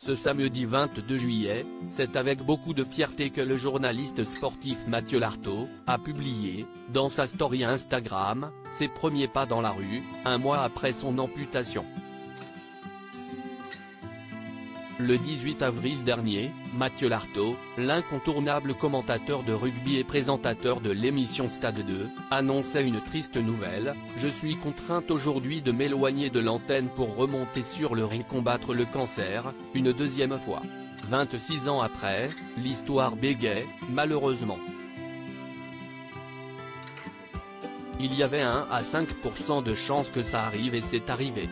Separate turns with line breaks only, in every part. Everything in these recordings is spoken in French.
Ce samedi 22 juillet, c'est avec beaucoup de fierté que le journaliste sportif Mathieu Lartaud a publié, dans sa story Instagram, ses premiers pas dans la rue, un mois après son amputation. Le 18 avril dernier, Mathieu Lartaud, l'incontournable commentateur de rugby et présentateur de l'émission Stade 2, annonçait une triste nouvelle: « Je suis contrainte aujourd'hui de m'éloigner de l'antenne pour remonter sur le ring combattre le cancer, une deuxième fois. » 26 ans après, l'histoire bégaie, malheureusement. Il y avait 1 à 5% de chances que ça arrive et c'est arrivé.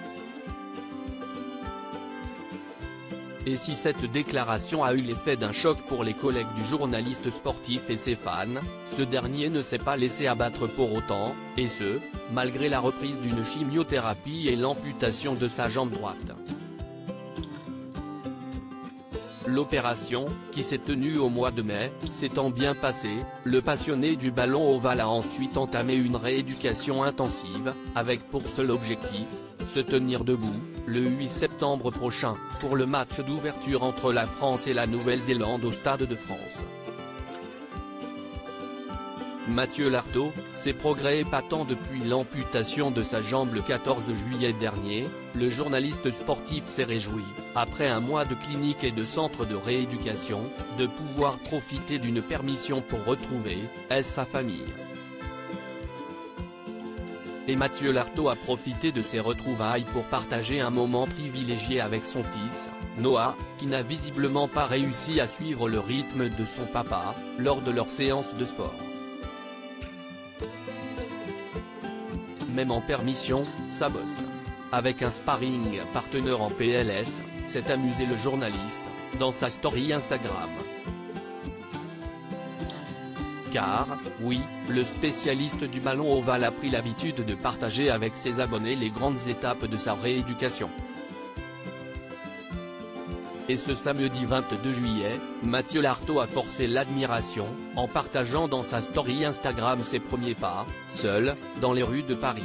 Et si cette déclaration a eu l'effet d'un choc pour les collègues du journaliste sportif et ses fans, ce dernier ne s'est pas laissé abattre pour autant, et ce, malgré la reprise d'une chimiothérapie et l'amputation de sa jambe droite. L'opération, qui s'est tenue au mois de mai, s'étant bien passée, le passionné du ballon ovale a ensuite entamé une rééducation intensive, avec pour seul objectif, se tenir debout, le 8 septembre prochain, pour le match d'ouverture entre la France et la Nouvelle-Zélande au Stade de France. Mathieu Lartaud, ses progrès épatants depuis l'amputation de sa jambe le 14 juillet dernier, le journaliste sportif s'est réjoui, après un mois de clinique et de centre de rééducation, de pouvoir profiter d'une permission pour retrouver sa famille. Et Mathieu Lartaud a profité de ces retrouvailles pour partager un moment privilégié avec son fils, Noah, qui n'a visiblement pas réussi à suivre le rythme de son papa, lors de leur séance de sport. Même en permission, ça bosse. Avec un sparring partenaire en PLS, s'est amusé le journaliste, dans sa story Instagram. Car, oui, le spécialiste du ballon ovale a pris l'habitude de partager avec ses abonnés les grandes étapes de sa rééducation. Et ce samedi 22 juillet, Mathieu Lartaud a forcé l'admiration, en partageant dans sa story Instagram ses premiers pas, seul, dans les rues de Paris.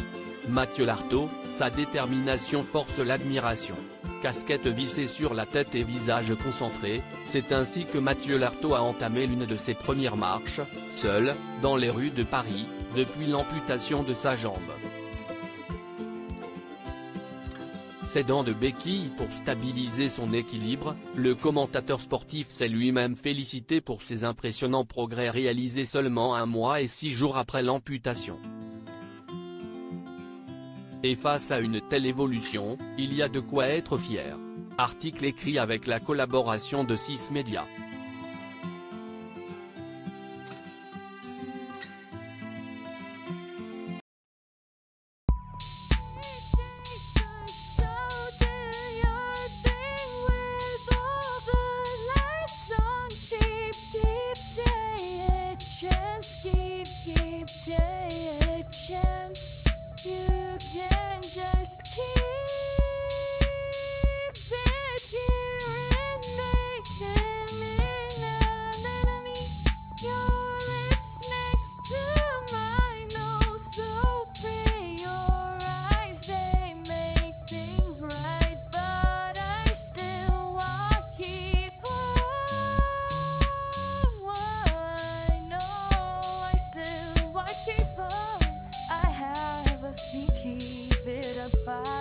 Mathieu Lartaud, sa détermination force l'admiration. Casquette vissée sur la tête et visage concentré, c'est ainsi que Mathieu Lartaud a entamé l'une de ses premières marches, seul, dans les rues de Paris, depuis l'amputation de sa jambe. S'aidant de béquilles pour stabiliser son équilibre, le commentateur sportif s'est lui-même félicité pour ses impressionnants progrès réalisés seulement 1 mois et 6 jours après l'amputation. Et face à une telle évolution, il y a de quoi être fier. Article écrit avec la collaboration de 6 médias.
Keep it apart.